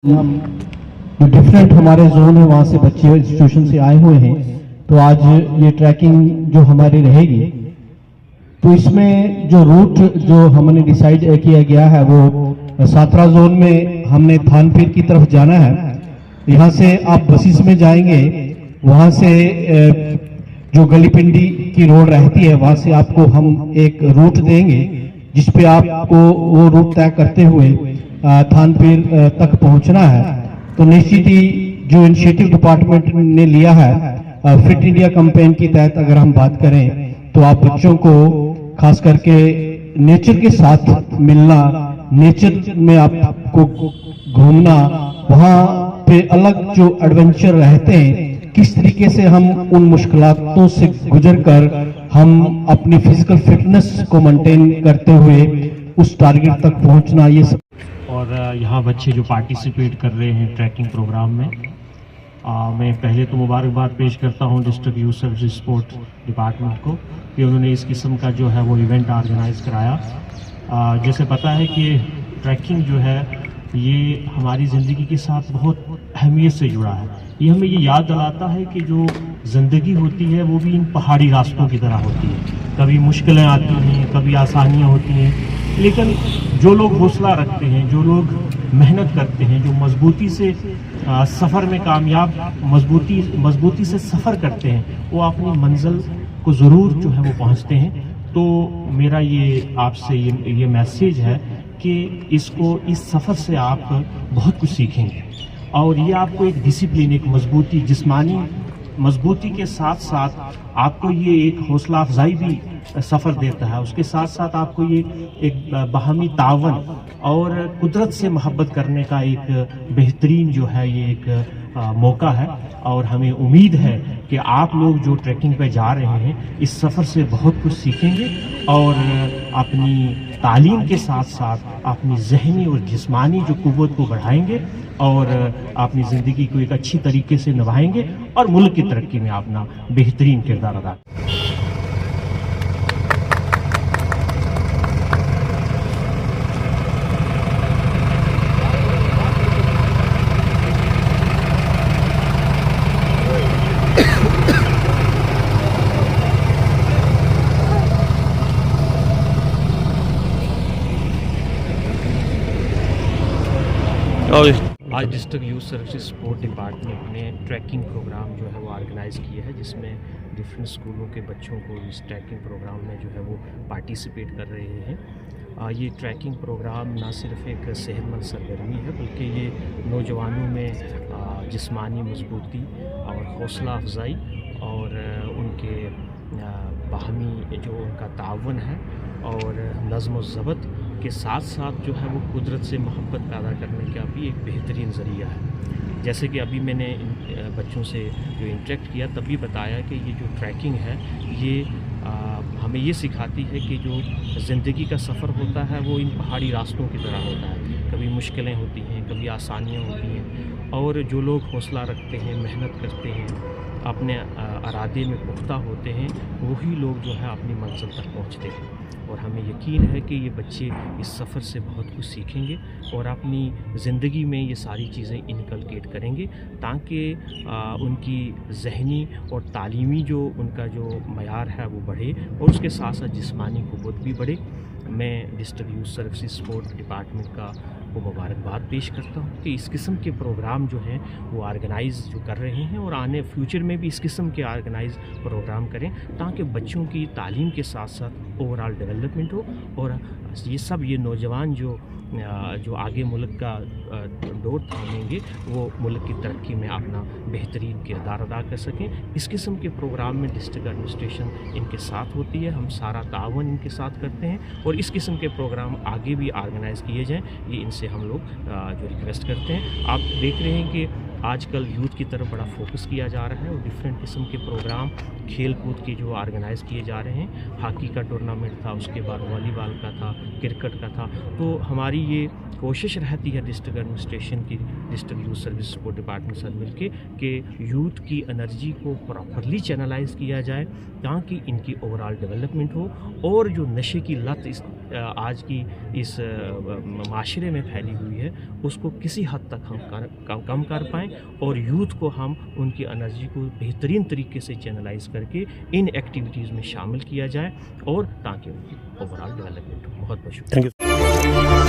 हम जो डिफरेंट हमारे जोन है वहाँ से बच्चे इंस्टीट्यूशन से आए हुए हैं, तो आज ये ट्रैकिंग जो हमारी रहेगी, तो इसमें जो रूट जो हमने डिसाइड किया गया है वो सातरा जोन में हमने थानपीर की तरफ जाना है। यहाँ से आप बसेस में जाएंगे, वहाँ से जो गलीपिंडी की रोड रहती है वहाँ से आपको हम एक रूट देंगे जिसपे आपको वो रूट तय करते हुए थानपीर तक पहुंचना है। तो निश्चित ही जो इनिशिएटिव डिपार्टमेंट ने लिया है फिट इंडिया कैंपेन के तहत अगर हम बात करें तो आप बच्चों को खास करके नेचर के साथ मिलना, नेचर में आपको घूमना, वहाँ पे अलग जो एडवेंचर रहते हैं, किस तरीके से हम उन मुश्किलातों से गुजर कर हम अपनी फिजिकल फिटनेस को मेंटेन करते हुए उस टारगेट तक पहुंचना, ये सब। और यहाँ बच्चे जो पार्टिसिपेट कर रहे हैं ट्रैकिंग प्रोग्राम में, मैं पहले तो मुबारकबाद पेश करता हूँ district youth service sport department को कि उन्होंने इस किस्म का जो है वो इवेंट ऑर्गेनाइज कराया। जैसे पता है कि ट्रैकिंग जो है ये हमारी ज़िंदगी के साथ बहुत अहमियत से जुड़ा है। ये हमें ये याद दिलाता है कि जो ज़िंदगी होती है वो भी इन पहाड़ी रास्तों की तरह होती है। कभी मुश्किलें आती हैं, कभी आसानियाँ होती हैं, लेकिन जो लोग हौसला रखते हैं, जो लोग मेहनत करते हैं, जो मजबूती से सफ़र में कामयाब मजबूती से सफ़र करते हैं, वो अपनी मंजिल को ज़रूर जो है वो पहुंचते हैं। तो मेरा ये आपसे ये मैसेज है कि इस सफ़र से आप बहुत कुछ सीखेंगे और ये आपको एक डिसिप्लिन, एक मजबूती, जिस्मानी मजबूती के साथ साथ आपको ये एक हौसला अफजाई भी सफ़र देता है। उसके साथ साथ आपको ये एक बाहमी तावन और कुदरत से मोहब्बत करने का एक बेहतरीन जो है ये एक मौका है। और हमें उम्मीद है कि आप लोग जो ट्रैकिंग पे जा रहे हैं इस सफ़र से बहुत कुछ सीखेंगे और अपनी तालीम के साथ साथ अपनी ज़हनी और जिस्मानी जो कुव्वत को बढ़ाएंगे और अपनी ज़िंदगी को एक अच्छी तरीके से निभाएंगे और मुल्क की तरक्की में अपना बेहतरीन किरदार अदा आज district youth service sport department ने ट्रैकिंग प्रोग्राम जो है वो ऑर्गेनाइज़ किया है, जिसमें डिफरेंट स्कूलों के बच्चों को इस ट्रैकिंग प्रोग्राम में जो है वो पार्टिसिपेट कर रहे हैं। ये ट्रैकिंग प्रोग्राम ना सिर्फ एक सेहतमंद सरगर्मी है बल्कि ये नौजवानों में जिस्मानी मजबूती और हौसला अफजाई और उनके बाहमी जो उनका तावन है और नज़्म व ज़ब्त के साथ साथ जो है वो कुदरत से मोहब्बत पैदा करने का भी एक बेहतरीन ज़रिया है। जैसे कि अभी मैंने बच्चों से जो इंटरेक्ट किया तभी बताया कि ये जो ट्रैकिंग है ये हमें ये सिखाती है कि जो ज़िंदगी का सफ़र होता है वो इन पहाड़ी रास्तों की तरह होता है। कभी मुश्किलें होती हैं, कभी आसानियाँ होती हैं, और जो लोग हौसला रखते हैं, मेहनत करते हैं, अपने इरादे में पुख्ता होते हैं, वही लोग जो है अपनी मंजिल तक पहुंचते हैं। और हमें यकीन है कि ये बच्चे इस सफ़र से बहुत कुछ सीखेंगे और अपनी ज़िंदगी में ये सारी चीज़ें इनकलकेट करेंगे ताकि उनकी ज़हनी और तालीमी जो उनका जो मयार है वो बढ़े और उसके साथ साथ जिस्मानी क़ुव्वत भी बढ़े। मैं district youth service sport department का को मुबारकबाद पेश करता हूँ कि इस किस्म के प्रोग्राम जो हैं वो ऑर्गेनाइज़ जो कर रहे हैं और आने फ्यूचर में भी इस किस्म के ऑर्गेनाइज प्रोग्राम करें ताकि बच्चों की तालीम के साथ साथ ओवरऑल डेवलपमेंट हो और ये सब ये नौजवान जो आगे मुल्क का डोर थामेंगे वो मुल्क की तरक्की में अपना बेहतरीन किरदार अदा कर सकें। इस किस्म के प्रोग्राम में डिस्ट्रिक्ट एडमिनिस्ट्रेशन इनके साथ होती है, हम सारा तावन इनके साथ करते हैं और इस किस्म के प्रोग्राम आगे भी ऑर्गेनाइज़ किए जाएँ, ये इनसे हम लोग जो रिक्वेस्ट करते हैं। आप देख रहे हैं कि आजकल यूथ की तरफ बड़ा फोकस किया जा रहा है और डिफरेंट किस्म के प्रोग्राम खेल कूद के जो ऑर्गेनाइज़ किए जा रहे हैं। हॉकी का टूर्नामेंट था, उसके बाद वॉलीबॉल का था, क्रिकेट का था। तो हमारी हमारी ये कोशिश रहती है डिस्ट्रिक्ट एडमिनिस्ट्रेशन की, district youth service support department साथ मिल के, कि यूथ की एनर्जी को प्रॉपरली चैनलाइज किया जाए ताकि इनकी ओवरऑल डेवलपमेंट हो, और जो नशे की लत इस आज की इस माशरे में फैली हुई है उसको किसी हद तक हम कम कर पाएँ, और यूथ को हम उनकी एनर्जी को बेहतरीन तरीके से चैनलाइज करके इन एक्टिविटीज़ में शामिल किया जाए, और ताकि उनकी ओवरऑल डेवलपमेंट हो। बहुत बहुत शुक्रिया। Thank you.